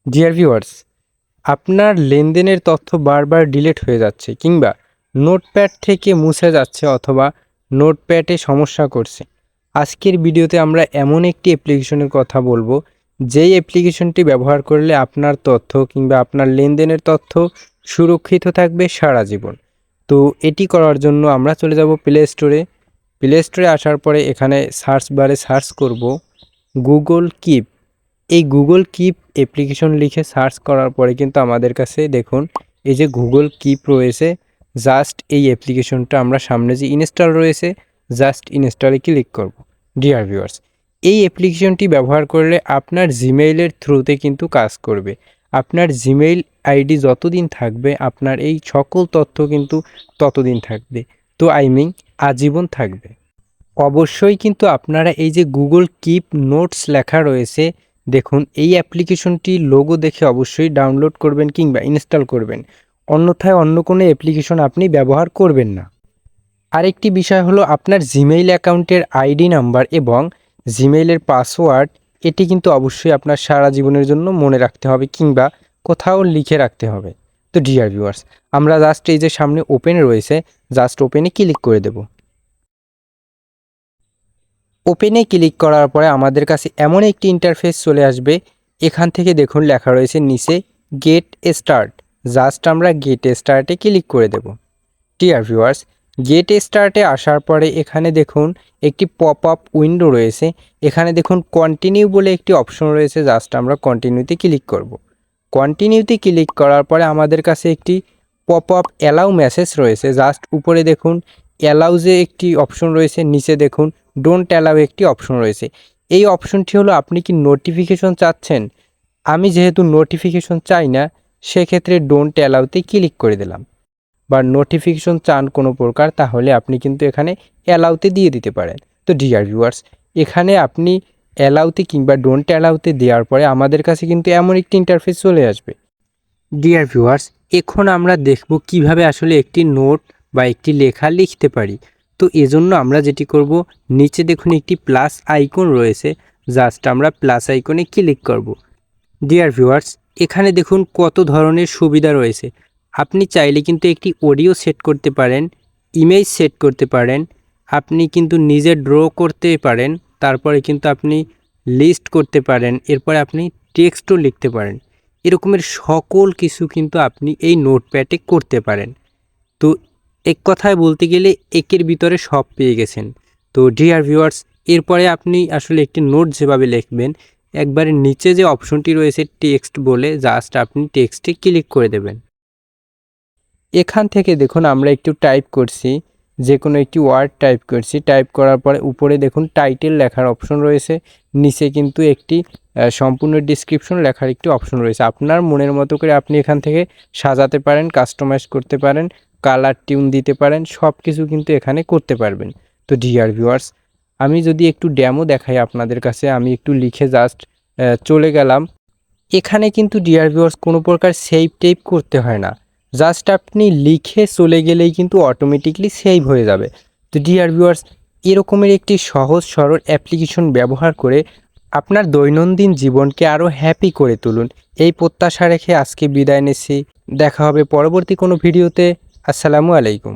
Dear viewers, আপনার লেনদেনের তথ্য বারবার ডিলিট হয়ে যাচ্ছে কিংবা নোটপ্যাড থেকে মুছে যাচ্ছে অথবা নোটপ্যাডে সমস্যা করছে। আজকের ভিডিওতে আমরা এমন একটি অ্যাপ্লিকেশনের কথা বলবো যেই অ্যাপ্লিকেশনটি ব্যবহার করলে আপনার তথ্য কিংবা আপনার লেনদেনের তথ্য সুরক্ষিত থাকবে সারা জীবন। তো এটি করার জন্য আমরা চলে যাব প্লে স্টোরে আসার পরে এখানে সার্চ বারে সার্চ করব গুগল কিপ। এই গুগল কিপ অ্যাপ্লিকেশন লিখে সার্চ করার পরে কিন্তু আমাদের কাছে দেখুন এই যে গুগল কিপ রয়েছে। জাস্ট এই অ্যাপ্লিকেশনটা আমরা সামনে যে ইনস্টল রয়েছে জাস্ট ইনস্টলে ক্লিক করব। ডিয়ার ভিউয়ার্স, এই অ্যাপ্লিকেশনটি ব্যবহার করলে আপনার জিমেইলের থ্রুতে কিন্তু কাজ করবে। আপনার জিমেইল আইডি যতদিন থাকবে আপনার এই সকল তথ্য কিন্তু ততদিন থাকবে। তো আজীবন থাকবে। অবশ্যই কিন্তু আপনারা এই যে গুগল কিপ নোটস লেখা রয়েছে দেখুন, এই অ্যাপ্লিকেশনটি লোগো দেখে অবশ্যই ডাউনলোড করবেন কিংবা ইনস্টল করবেন, অন্যথায় অন্য কোনো অ্যাপ্লিকেশন আপনি ব্যবহার করবেন না। আরেকটি বিষয় হলো আপনার জিমেইল অ্যাকাউন্টের আইডি নাম্বার এবং জিমেইলের পাসওয়ার্ড, এটি কিন্তু অবশ্যই আপনার সারা জীবনের জন্য মনে রাখতে হবে কিংবা কোথাও লিখে রাখতে হবে। তো ডিয়ার ভিউয়ার্স, আমরা জাস্ট এই যে সামনে ওপেন রয়েছে জাস্ট ওপেনে ক্লিক করে দেব। ওপেনে ক্লিক করার পরে আমাদের কাছে এমন একটি ইন্টারফেস চলে আসবে। এখান থেকে দেখুন লেখা রয়েছে নিচে গেট স্টার্ট। জাস্ট আমরা গেট স্টার্টে ক্লিক করে দেব। ডিয়ার ভিউয়ার্স, গেট স্টার্টে আসার পরে এখানে দেখুন একটি পপ আপ উইন্ডো রয়েছে। এখানে দেখুন কন্টিনিউ বলে একটি অপশন রয়েছে, জাস্ট আমরা কন্টিনিউতে ক্লিক করব। কন্টিনিউতে ক্লিক করার পরে আমাদের কাছে একটি পপ আপ অ্যালাউ মেসেজ রয়েছে। জাস্ট উপরে দেখুন অ্যালাউ যে একটি অপশন রয়েছে, নিচে দেখুন ডোন্ট অ্যালাউ একটি অপশন রয়েছে। এই অপশনটি হলো আপনি কি নোটিফিকেশন চাচ্ছেন। আমি যেহেতু নোটিফিকেশন চাই না সেক্ষেত্রে ডোন্ট অ্যালাউতে ক্লিক করে দিলাম। বা নোটিফিকেশন চান কোনো প্রকার তাহলে আপনি কিন্তু এখানে অ্যালাউতে দিয়ে দিতে পারেন। তো ডিয়ার ভিউয়ার্স, এখানে আপনি অ্যালাউতে কিংবা ডোন্ট অ্যালাউতে দেওয়ার পরে আমাদের কাছে কিন্তু এমন একটি ইন্টারফেস চলে আসবে। ডিয়ার ভিউয়ার্স, এখন আমরা দেখব কিভাবে আসলে একটি নোট বা একটি লেখা লিখতে পারি। তো এজন্য আমরা যেটি করব, নিচে দেখুন একটি প্লাস আইকন রয়েছে, জাস্ট আমরা প্লাস আইকনে ক্লিক করব। ডিয়ার ভিউয়ার্স, এখানে দেখুন কত ধরনের সুবিধা রয়েছে। আপনি চাইলে কিন্তু একটি অডিও সেট করতে পারেন, ইমেজ সেট করতে পারেন, আপনি কিন্তু নিজে ড্র করতে পারেন, তারপরে কিন্তু আপনি লিস্ট করতে পারেন, এরপরে আপনি টেক্সটও লিখতে পারেন। এরকমের সকল কিছু কিন্তু আপনি এই নোটপ্যাডে করতে পারেন। তো এক কথায় বলতে গেলে একের ভিতরে সব পেয়ে গেছেন। তো ডিয়ার ভিউয়ার্স, এরপরে আপনি আসলে একটি নোট যেভাবে লিখবেন, একবারে নিচে যে অপশনটি রয়েছে টেক্সট বলে, জাস্ট আপনি টেক্সটে ক্লিক করে দেবেন। এখান থেকে দেখুন আমরা একটু টাইপ করছি, যে কোনো একটি ওয়ার্ড টাইপ করছি। টাইপ করার পরে উপরে দেখুন টাইটেল লেখার অপশন রয়েছে, নিচে কিন্তু একটি সম্পূর্ণ ডিসক্রিপশন লেখার একটি অপশন রয়েছে। আপনার মনের মতো করে আপনি এখান থেকে সাজাতে পারেন, কাস্টমাইজ করতে পারেন, কালার টিউন দিতে পারেন, সব কিছু কিন্তু এখানে করতে পারবেন। তো ডিয়ার ভিউয়ার্স, আমি যদি একটু ডেমো দেখাই আপনাদের কাছে, আমি একটু লিখে জাস্ট চলে গেলাম। এখানে কিন্তু ডিয়ার ভিউয়ার্স কোনো প্রকার সেভ টেভ করতে হয় না, জাস্ট আপনি লিখে চলে গেলেই কিন্তু অটোমেটিকলি সেভ হয়ে যাবে। তো ডিয়ার ভিউয়ার্স, এরকমের একটি সহজ সরল অ্যাপ্লিকেশন ব্যবহার করে আপনার দৈনন্দিন জীবনকে আরও হ্যাপি করে তুলুন। এই প্রত্যাশা রেখে আজকে বিদায় নিচ্ছি। দেখা হবে পরবর্তী কোনো ভিডিওতে। আসসালামু আলাইকুম।